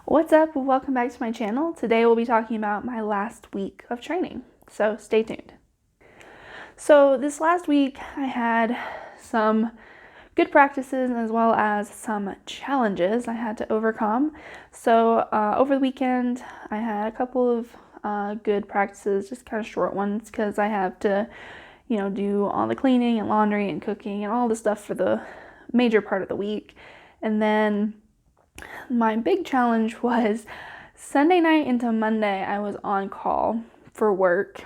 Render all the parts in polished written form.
What's up? Welcome back to my channel. Today we'll be talking about my last week of training, so stay tuned. So this last week I had some good practices as well as some challenges I had to overcome. So over the weekend I had a couple of good practices, just kind of short ones because I have to, do all the cleaning and laundry and cooking and all the stuff for the major part of the week. And then my big challenge was Sunday night into Monday, I was on call for work,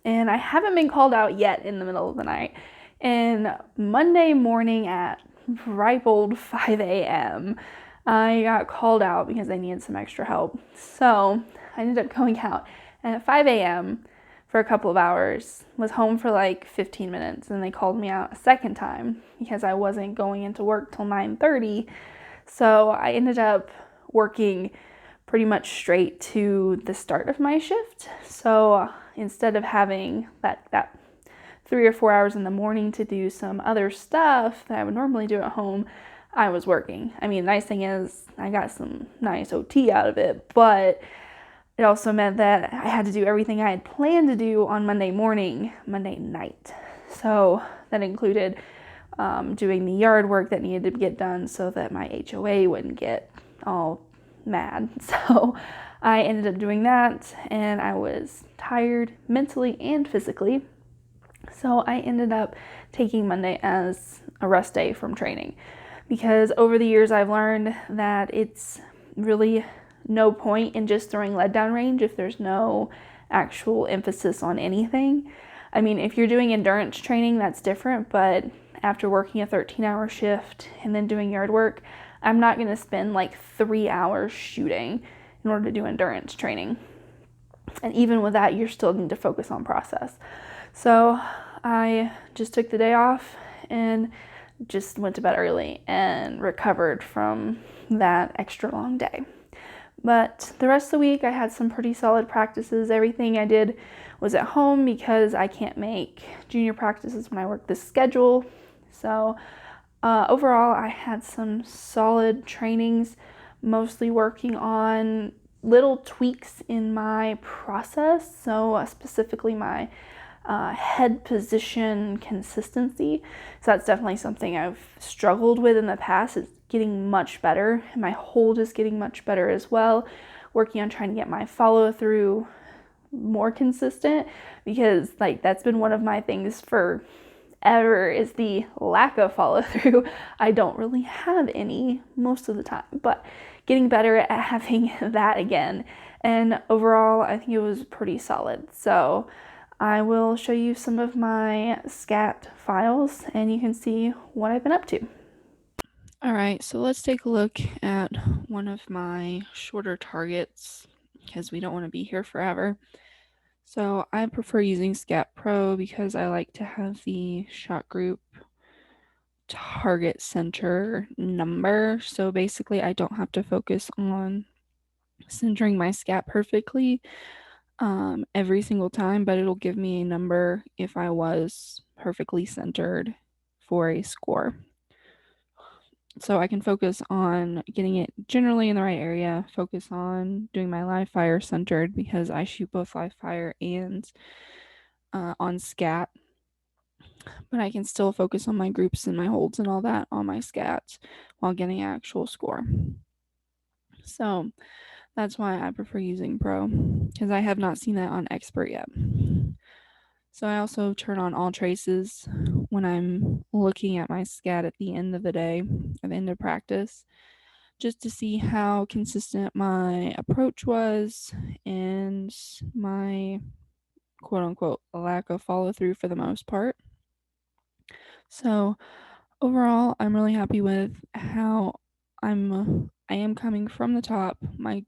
and I haven't been called out yet in the middle of the night. And Monday morning at ripe old 5 a.m., I got called out because I needed some extra help. So I ended up going out at 5 a.m. for a couple of hours, was home for like 15 minutes, and they called me out a second time because I wasn't going into work till 9:30. So I ended up working pretty much straight to the start of my shift. So instead of having that 3 or 4 hours in the morning to do some other stuff that I would normally do at home, I was working. I mean, the nice thing is I got some nice OT out of it, but it also meant that I had to do everything I had planned to do on Monday morning, Monday night. So that included doing the yard work that needed to get done so that my HOA wouldn't get all mad. So I ended up doing that, and I was tired mentally and physically. So I ended up taking Monday as a rest day from training because over the years I've learned that it's really no point in just throwing lead down range if there's no actual emphasis on anything. I mean, if you're doing endurance training, that's different, but after working a 13-hour shift and then doing yard work, I'm not going to spend like 3 hours shooting in order to do endurance training. And even with that, you're still need to focus on process. So I just took the day off and just went to bed early and recovered from that extra long day. But the rest of the week, I had some pretty solid practices. Everything I did was at home because I can't make junior practices when I work this schedule. So overall, I had some solid trainings, mostly working on little tweaks in my process. So specifically my head position consistency. So that's definitely something I've struggled with in the past. It's getting much better. My hold is getting much better as well. Working on trying to get my follow through more consistent because that's been one of my things forever is the lack of follow through. I don't really have any most of the time, but getting better at having that again. And overall, I think it was pretty solid. So I will show you some of my SCAT files and you can see what I've been up to. All right, so let's take a look at one of my shorter targets because we don't want to be here forever. So I prefer using SCAT Pro because I like to have the shot group target center number. So basically I don't have to focus on centering my SCAT perfectly every single time, but it'll give me a number if I was perfectly centered for a score. So I can focus on getting it generally in the right area, focus on doing my live fire centered because I shoot both live fire and on SCAT, but I can still focus on my groups and my holds and all that on my SCAT while getting an actual score. So that's why I prefer using Pro because I have not seen that on Expert yet. So I also turn on all traces when I'm looking at my SCAT at the end of the day, at the end of practice, just to see how consistent my approach was and my quote unquote lack of follow through for the most part. So overall, I'm really happy with how I am coming from the top. My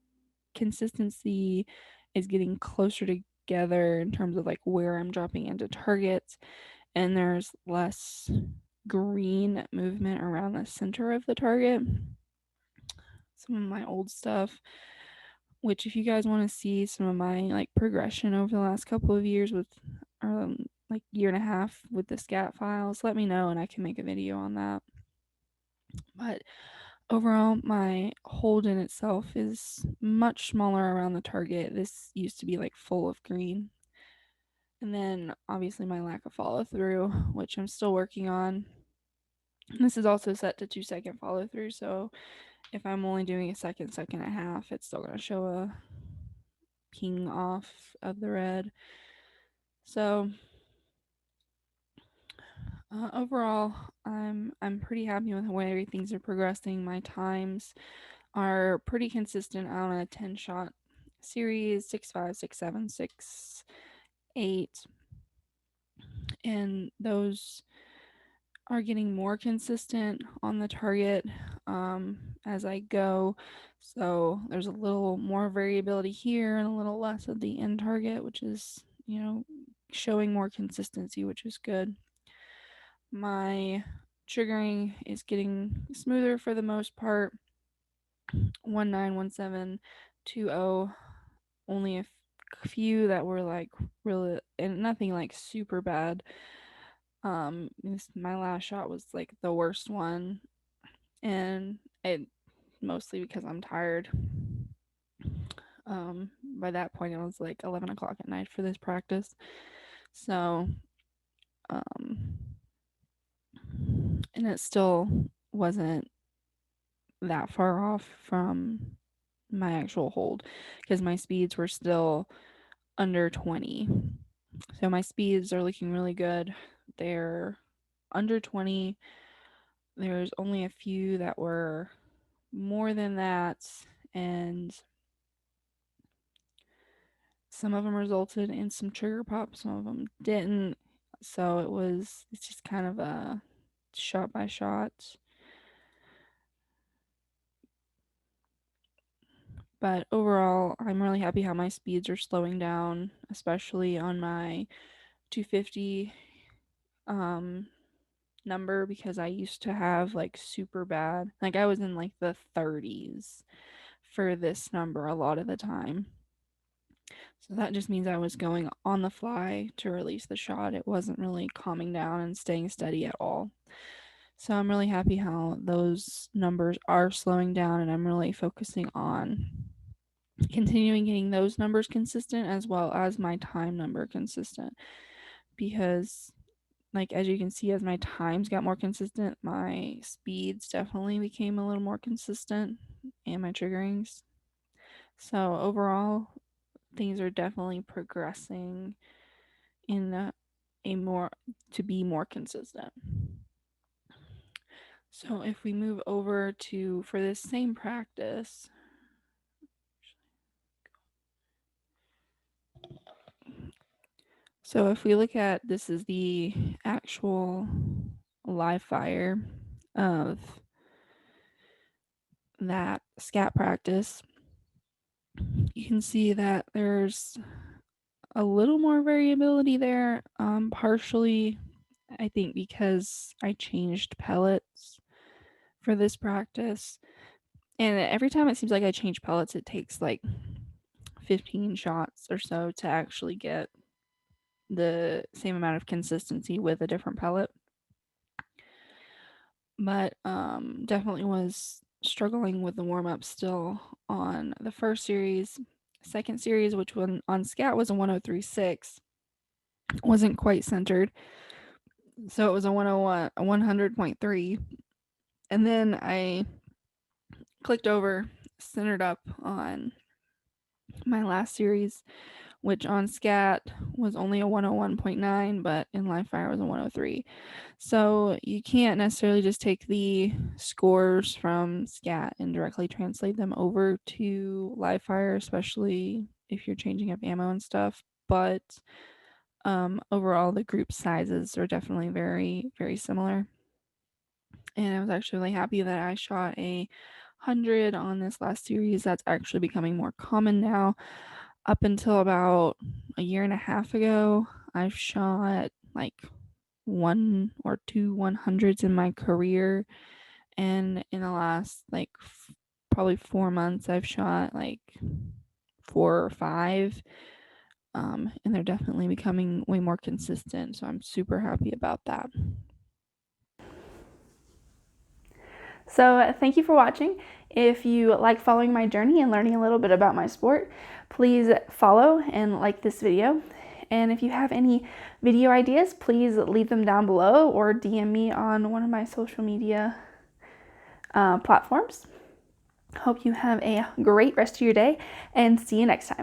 consistency is getting closer together in terms of like where I'm dropping into targets, and there's less green movement around the center of the target. Some of my old stuff, which if you guys want to see some of my like progression over the last couple of years with like year and a half with the SCAT files, let me know and I can make a video on that. But Overall, my hold in itself is much smaller around the target. This used to be like full of green. And then obviously my lack of follow through, which I'm still working on. This is also set to 2-second follow through, so if I'm only doing a second and a half, it's still going to show a ping off of the red. So overall, I'm pretty happy with the way things are progressing. My times are pretty consistent on a 10-shot series, 6.5, 6.7, 6.8, and those are getting more consistent on the target as I go. So there's a little more variability here and a little less at the end target, which is, showing more consistency, which is good. My triggering is getting smoother for the most part. 1917 20. Only a few that were like really, and nothing like super bad. My last shot was like the worst one, and it mostly because I'm tired. By that point it was like 11 o'clock at night for this practice, so and it still wasn't that far off from my actual hold because my speeds were still under 20. So my speeds are looking really good. They're under 20. There's only a few that were more than that, and some of them resulted in some trigger pops, some of them didn't. So it's just kind of a shot by shot. But overall, I'm really happy how my speeds are slowing down, especially on my 250 number, because I used to have like super bad, like I was in like the 30s for this number a lot of the time. So that just means I was going on the fly to release the shot. It wasn't really calming down and staying steady at all. So I'm really happy how those numbers are slowing down, and I'm really focusing on continuing getting those numbers consistent as well as my time number consistent, because like as you can see, as my times got more consistent, my speeds definitely became a little more consistent, and my triggerings. So overall, things are definitely progressing in a more to be more consistent. So if we move over to for this same practice, so if we look at, this is the actual live fire of that SCAT practice, you can see that there's a little more variability there, partially I think because I changed pellets for this practice, and every time it seems like I change pellets, it takes like 15 shots or so to actually get the same amount of consistency with a different pellet. But definitely was struggling with the warm-up still on the first series. Second series, which one on SCAT was a 103.6, wasn't quite centered, so it was a 101, a 100.3, and then I clicked over, centered up on my last series, which on SCAT was only a 101.9, but in live fire was a 103. So you can't necessarily just take the scores from SCAT and directly translate them over to live fire, especially if you're changing up ammo and stuff. But overall, the group sizes are definitely very, very similar. And I was actually really happy that I shot a 100 on this last series. That's actually becoming more common now. Up until about a year and a half ago, I've shot like 1 or 2 100s in my career, and in the last like probably 4 months I've shot like 4 or 5, and they're definitely becoming way more consistent, so I'm super happy about that. So thank you for watching. If you like following my journey and learning a little bit about my sport, please follow and like this video. And if you have any video ideas, please leave them down below or DM me on one of my social media platforms. Hope you have a great rest of your day and see you next time.